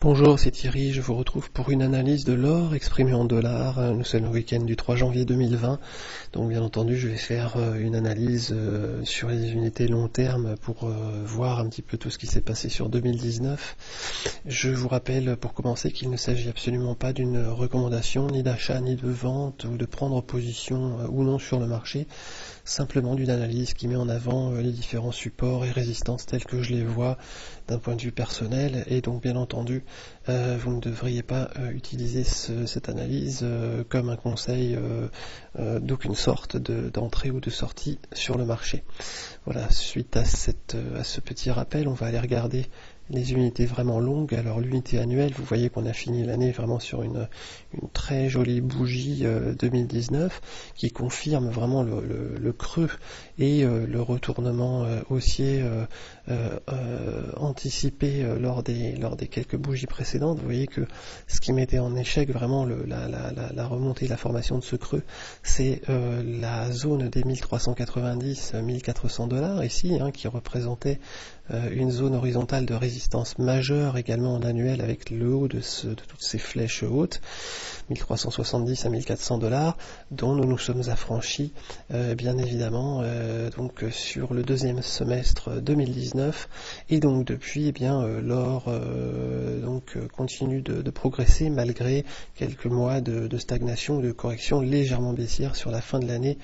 Bonjour, c'est Thierry, je vous retrouve pour une analyse de l'or exprimé en dollars. Nous sommes le week-end du 3 janvier 2020, donc bien entendu je vais faire une analyse sur les unités long terme pour voir un petit peu tout ce qui s'est passé sur 2019. Je vous rappelle pour commencer qu'il ne s'agit absolument pas d'une recommandation ni d'achat ni de vente ou de prendre position ou non sur le marché, simplement d'une analyse qui met en avant les différents supports et résistances tels que je les vois d'un point de vue personnel, et donc bien entendu vous ne devriez pas utiliser cette analyse comme un conseil d'aucune sorte d'entrée ou de sortie sur le marché. Voilà, suite à ce petit rappel, on va aller regarder les unités vraiment longues. Alors l'unité annuelle, vous voyez qu'on a fini l'année vraiment sur une très jolie bougie 2019 qui confirme vraiment le creux et le retournement haussier anticipé lors des quelques bougies précédentes. Vous voyez que ce qui mettait en échec vraiment la remontée, la formation de ce creux, c'est la zone des 1390-1400 $ ici, qui représentait une zone horizontale de résistance majeure également en annuel, avec le haut de toutes ces flèches hautes, 1370 à 1400 $, dont nous nous sommes affranchis bien évidemment donc sur le deuxième semestre 2019, et donc depuis l'or continue de progresser malgré quelques mois de stagnation, de correction légèrement baissière sur la fin de l'année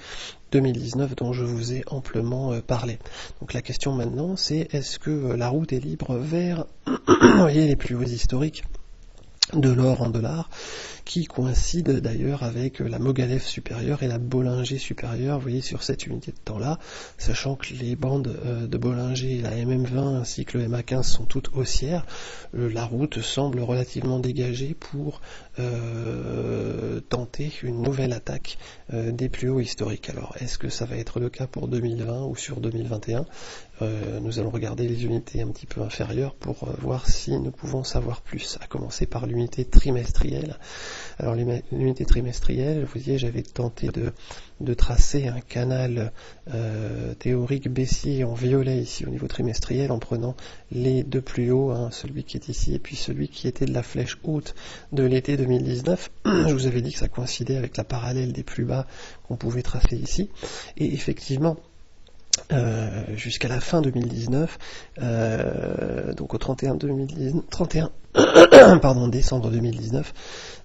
2019 dont je vous ai amplement parlé. Donc la question maintenant, c'est est-ce que la route est libre vers les plus hauts historiques de l'or en dollars, qui coïncide d'ailleurs avec la Mogalef supérieure et la Bollinger supérieure, vous voyez, sur cette unité de temps-là, sachant que les bandes de Bollinger, la MM20 ainsi que le MA15 sont toutes haussières. La route semble relativement dégagée pour tenter une nouvelle attaque des plus hauts historiques. Alors, est-ce que ça va être le cas pour 2020 ou sur 2021 ? Nous allons regarder les unités un petit peu inférieures pour voir si nous pouvons savoir plus, à commencer par l'unité trimestrielle. Alors l'unité trimestrielle, vous voyez, j'avais tenté de tracer un canal théorique baissier en violet ici au niveau trimestriel en prenant les deux plus hauts, celui qui est ici et puis celui qui était de la flèche haute de l'été 2019. Je vous avais dit que ça coïncidait avec la parallèle des plus bas qu'on pouvait tracer ici, et effectivement jusqu'à la fin 2019, donc au 31 décembre 2019,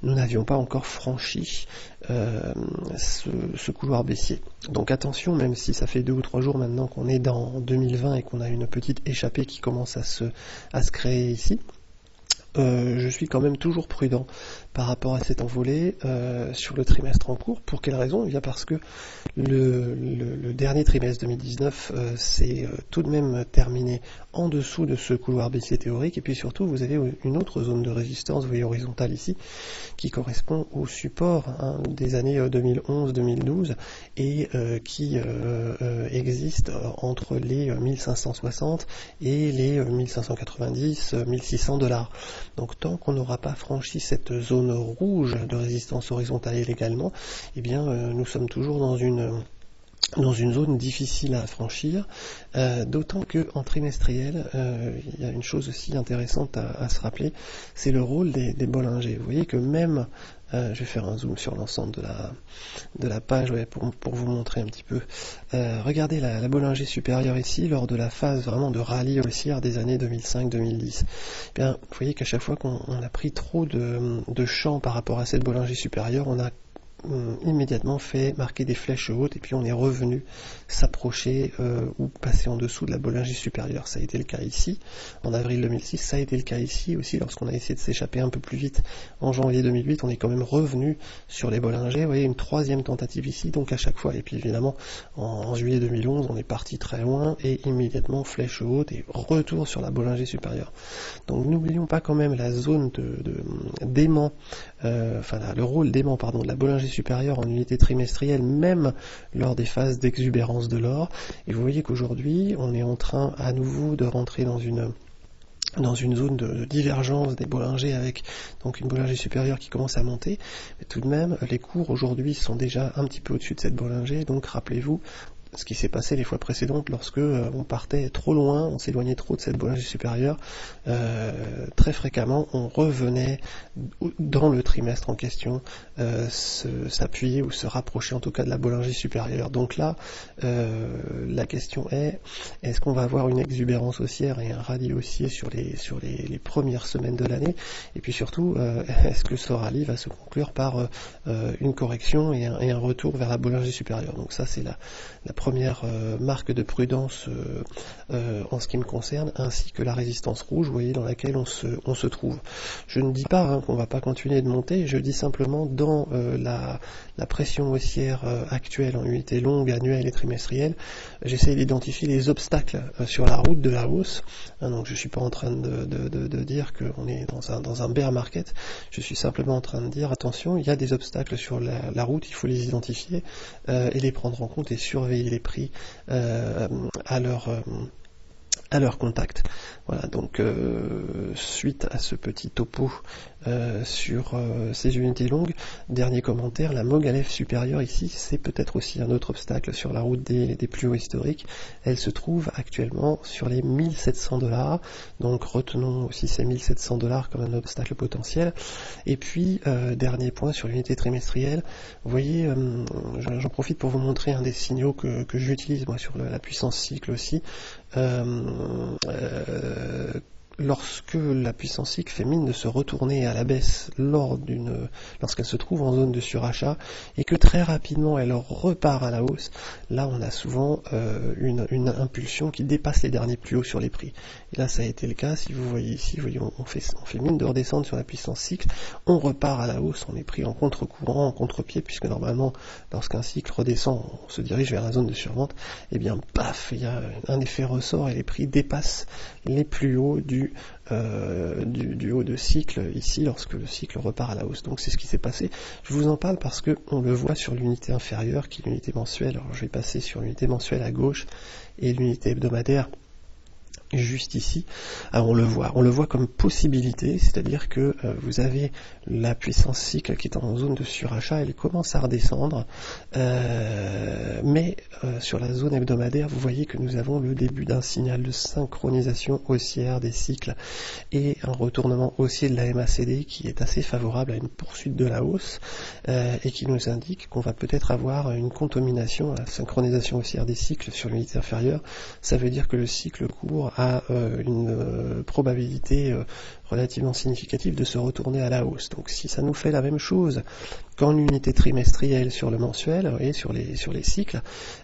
nous n'avions pas encore franchi ce couloir baissier. Donc attention, même si ça fait 2 ou 3 jours maintenant qu'on est dans 2020 et qu'on a une petite échappée qui commence à se créer ici, je suis quand même toujours prudent par rapport à cette envolée sur le trimestre en cours. Pour quelle raison ? Bien parce que le dernier trimestre 2019 s'est tout de même terminé en dessous de ce couloir baissier théorique, et puis surtout vous avez une autre zone de résistance, vous voyez, horizontale ici, qui correspond au support des années 2011-2012 et qui existe entre les 1560 et les 1590-1600 $. Donc tant qu'on n'aura pas franchi cette zone rouge de résistance horizontale également, nous sommes toujours dans une zone difficile à franchir, d'autant que en trimestriel, il y a une chose aussi intéressante à se rappeler, c'est le rôle des Bollinger. Vous voyez que même, je vais faire un zoom sur l'ensemble de la page pour vous montrer un petit peu. Regardez la Bollinger supérieure ici, lors de la phase vraiment de rallye haussière des années 2005-2010. Vous voyez qu'à chaque fois qu'on a pris trop de champ par rapport à cette Bollinger supérieure, on a immédiatement fait marquer des flèches hautes, et puis on est revenu s'approcher ou passer en dessous de la Bollinger supérieure. Ça a été le cas ici en avril 2006, ça a été le cas ici aussi lorsqu'on a essayé de s'échapper un peu plus vite en janvier 2008. On est quand même revenu sur les Bollinger. Vous voyez, une troisième tentative ici, donc à chaque fois, et puis évidemment en juillet 2011 on est parti très loin et immédiatement flèche haute et retour sur la Bollinger supérieure. Donc n'oublions pas quand même la zone d'aimant, le rôle d'aimant de la Bollinger supérieure en unité trimestrielle, même lors des phases d'exubérance de l'or. Et vous voyez qu'aujourd'hui on est en train à nouveau de rentrer dans une zone de divergence des Bollinger, avec donc une Bollinger supérieure qui commence à monter, mais tout de même les cours aujourd'hui sont déjà un petit peu au-dessus de cette Bollinger. Donc rappelez-vous, ce qui s'est passé les fois précédentes lorsque on partait trop loin, on s'éloignait trop de cette Bollinger supérieure. Très fréquemment, on revenait dans le trimestre en question s'appuyer ou se rapprocher en tout cas de la Bollinger supérieure. Donc là, la question est-ce qu'on va avoir une exubérance haussière et un rallye haussier sur les premières semaines de l'année, et puis surtout, est-ce que ce rallye va se conclure par une correction et un retour vers la Bollinger supérieure. Donc ça, c'est la première marque de prudence en ce qui me concerne, ainsi que la résistance rouge, vous voyez, dans laquelle on se trouve. Je ne dis pas qu'on ne va pas continuer de monter, je dis simplement dans la pression haussière actuelle en unité longue, annuelle et trimestrielle, j'essaie d'identifier les obstacles sur la route de la hausse. Donc je ne suis pas en train de dire qu'on est dans un bear market, je suis simplement en train de dire attention, il y a des obstacles sur la route, il faut les identifier et les prendre en compte et surveiller les prix à leur contact. Voilà, donc suite à ce petit topo sur ces unités longues, dernier commentaire, la Mogalef supérieure ici, c'est peut-être aussi un autre obstacle sur la route des plus hauts historiques. Elle se trouve actuellement sur les 1700 $, donc retenons aussi ces 1700 $ comme un obstacle potentiel. Et puis, dernier point sur l'unité trimestrielle, vous voyez, j'en profite pour vous montrer un des signaux que j'utilise moi sur la puissance cycle aussi. Lorsque la puissance cycle fait mine de se retourner à la baisse lorsqu'elle se trouve en zone de surachat et que très rapidement elle repart à la hausse, là on a souvent une impulsion qui dépasse les derniers plus hauts sur les prix. Et là ça a été le cas, si vous voyez ici, on fait mine de redescendre sur la puissance cycle, on repart à la hausse, on est pris en contre-courant, en contre-pied, puisque normalement lorsqu'un cycle redescend, on se dirige vers la zone de survente, et bien paf, il y a un effet ressort et les prix dépassent les plus hauts du haut de cycle ici lorsque le cycle repart à la hausse. Donc c'est ce qui s'est passé. Je vous en parle parce que on le voit sur l'unité inférieure qui est l'unité mensuelle. Alors je vais passer sur l'unité mensuelle à gauche et l'unité hebdomadaire juste ici. Alors on le voit comme possibilité, c'est-à-dire que vous avez la puissance cycle qui est en zone de surachat, elle commence à redescendre, mais sur la zone hebdomadaire, vous voyez que nous avons le début d'un signal de synchronisation haussière des cycles et un retournement haussier de la MACD qui est assez favorable à une poursuite de la hausse et qui nous indique qu'on va peut-être avoir une contamination, la synchronisation haussière des cycles sur l'unité inférieure. Ça veut dire que le cycle court a une probabilité relativement significative de se retourner à la hausse. Donc si ça nous fait la même chose qu'en unité trimestrielle sur le mensuel et sur les cycles,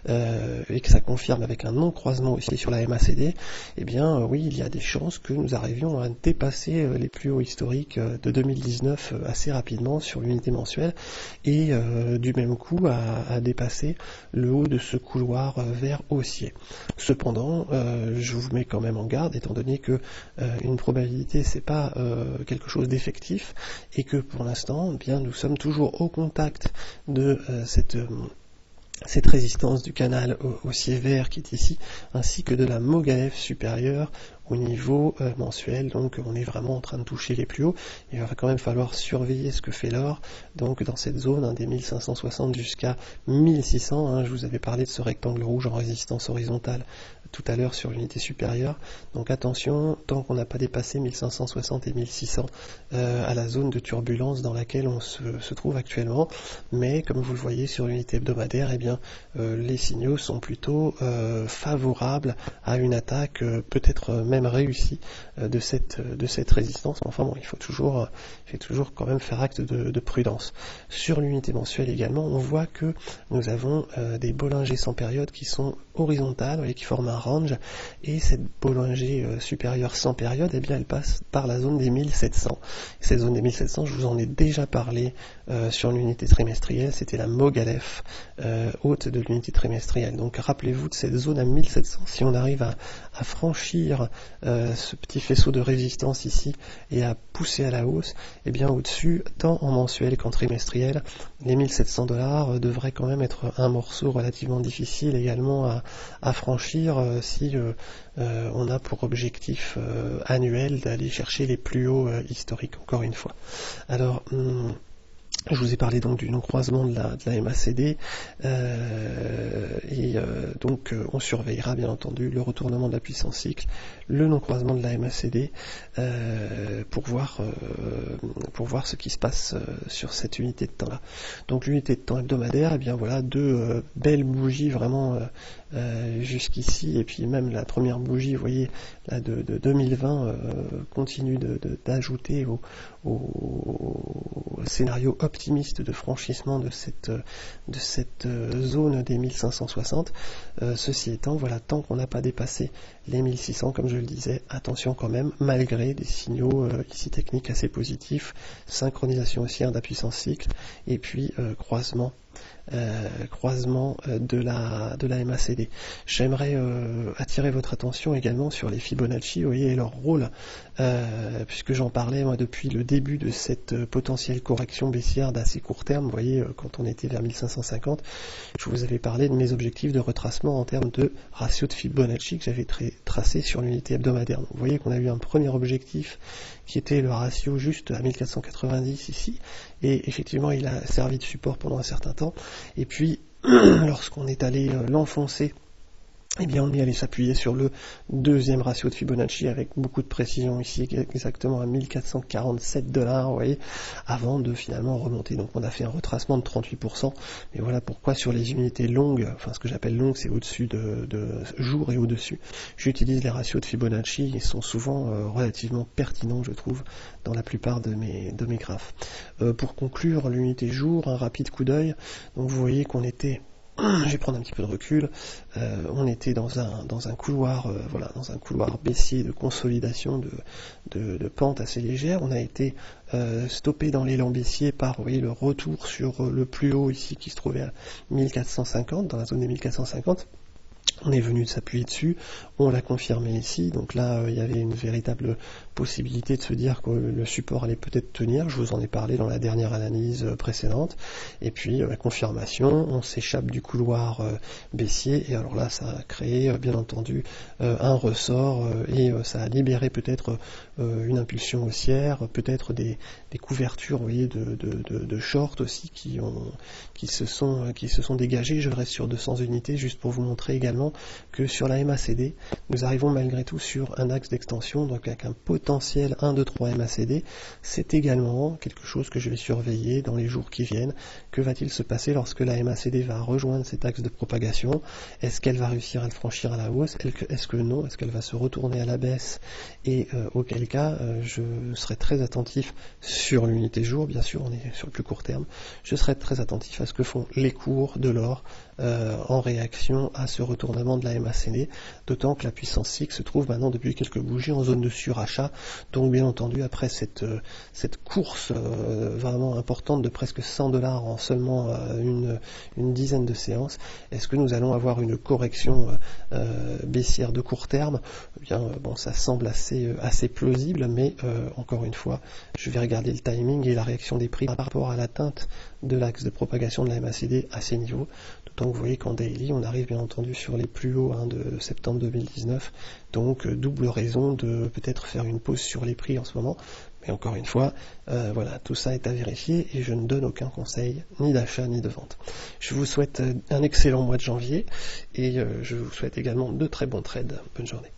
et que ça confirme avec un non-croisement aussi sur la MACD, eh bien oui, il y a des chances que nous arrivions à dépasser les plus hauts historiques de 2019 assez rapidement sur l'unité mensuelle et du même coup à dépasser le haut de ce couloir vert haussier. Cependant, je vous mets quand même en garde, étant donné que une probabilité c'est pas quelque chose d'effectif et que pour l'instant, eh bien nous sommes toujours au contact de cette résistance du canal haussier vert qui est ici, ainsi que de la Mogalef supérieure au niveau mensuel. Donc on est vraiment en train de toucher les plus hauts. Il va quand même falloir surveiller ce que fait l'or, donc dans cette zone des 1560 jusqu'à 1600. Je vous avais parlé de ce rectangle rouge en résistance horizontale tout à l'heure sur l'unité supérieure. Donc attention, tant qu'on n'a pas dépassé 1560 et 1600 à la zone de turbulence dans laquelle on se trouve actuellement. Mais comme vous le voyez sur l'unité hebdomadaire, eh bien les signaux sont plutôt favorables à une attaque peut-être même réussie de cette résistance. Mais enfin bon, il faut toujours quand même faire acte de prudence. Sur l'unité mensuelle également, on voit que nous avons des Bollinger sans période qui sont horizontales et qui forment un range, et cette Bollinger supérieure sans période, eh bien elle passe par la zone des 1700. Cette zone des 1700, je vous en ai déjà parlé sur l'unité trimestrielle, c'était la Mogalef haute de l'unité trimestrielle. Donc rappelez-vous de cette zone à 1700, si on arrive à franchir ce petit faisceau de résistance ici et à pousser à la hausse, eh bien au-dessus, tant en mensuel qu'en trimestriel, les 1700 $ devraient quand même être un morceau relativement difficile également à franchir si on a pour objectif annuel d'aller chercher les plus hauts historiques, encore une fois. Alors, Je vous ai parlé donc du non-croisement de la MACD donc on surveillera bien entendu le retournement de la puissance cycle, le non-croisement de la MACD pour voir ce qui se passe sur cette unité de temps là. Donc l'unité de temps hebdomadaire, et bien voilà deux belles bougies vraiment jusqu'ici, et puis même la première bougie, vous voyez là de 2020 continue d'ajouter au scénario optimiste de franchissement de cette zone des 1560. Ceci étant, voilà, tant qu'on n'a pas dépassé les 1600, comme je le disais, attention quand même, malgré des signaux ici techniques assez positifs, synchronisation haussière de la puissance cycle, et puis croisement de la MACD. J'aimerais attirer votre attention également sur les Fibonacci, vous voyez, et leur rôle, puisque j'en parlais moi depuis le début de cette potentielle correction baissière d'assez court terme. Vous voyez, quand on était vers 1550, je vous avais parlé de mes objectifs de retracement en termes de ratio de Fibonacci que j'avais tracé sur l'unité hebdomadaire. Donc, vous voyez qu'on a eu un premier objectif qui était le ratio juste à 1490 ici, et effectivement il a servi de support pendant un certain temps, et puis lorsqu'on est allé l'enfoncer, eh bien on est allé s'appuyer sur le deuxième ratio de Fibonacci avec beaucoup de précision ici, exactement à 1447 $, vous voyez, avant de finalement remonter. Donc on a fait un retracement de 38%, mais voilà pourquoi sur les unités longues, enfin ce que j'appelle longues, c'est au-dessus de jours et au-dessus, j'utilise les ratios de Fibonacci, ils sont souvent relativement pertinents, je trouve, dans la plupart de mes graphes. Pour conclure l'unité jour, un rapide coup d'œil, donc vous voyez qu'on était, je vais prendre un petit peu de recul, on était dans un couloir, voilà, dans un couloir baissier de consolidation de pente assez légère. On a été stoppé dans l'élan baissier par, vous voyez, le retour sur le plus haut ici qui se trouvait à 1450, dans la zone des 1450. On est venu s'appuyer dessus, on l'a confirmé ici, donc là il y avait une véritable possibilité de se dire que le support allait peut-être tenir, je vous en ai parlé dans la dernière analyse précédente, et puis la confirmation, on s'échappe du couloir baissier, et alors là ça a créé bien entendu un ressort, et ça a libéré peut-être une impulsion haussière, peut-être des couvertures, vous voyez, de short aussi qui se sont dégagées. Je reste sur 200 unités juste pour vous montrer également que sur la MACD, nous arrivons malgré tout sur un axe d'extension, donc avec un potentiel 1, 2, 3 MACD. C'est également quelque chose que je vais surveiller dans les jours qui viennent. Que va-t-il se passer lorsque la MACD va rejoindre cet axe de propagation? Est-ce qu'elle va réussir à le franchir à la hausse? Est-ce que non? Est-ce qu'elle va se retourner à la baisse? Et auquel cas, je serai très attentif sur l'unité jour, bien sûr, on est sur le plus court terme. Je serai très attentif à ce que font les cours de l'or en réaction à ce retournement de la MACD, d'autant que la puissance cycle se trouve maintenant depuis quelques bougies en zone de surachat, donc bien entendu après cette course vraiment importante de presque 100 $ en seulement une dizaine de séances, est-ce que nous allons avoir une correction baissière de court terme? Eh bien bon, ça semble assez plausible, mais encore une fois, je vais regarder le timing et la réaction des prix par rapport à l'atteinte de l'axe de propagation de la MACD à ces niveaux. Donc vous voyez qu'en daily, on arrive bien entendu sur les plus hauts de septembre 2019, donc double raison de peut-être faire une pause sur les prix en ce moment. Mais encore une fois, voilà, tout ça est à vérifier et je ne donne aucun conseil ni d'achat ni de vente. Je vous souhaite un excellent mois de janvier et je vous souhaite également de très bons trades. Bonne journée.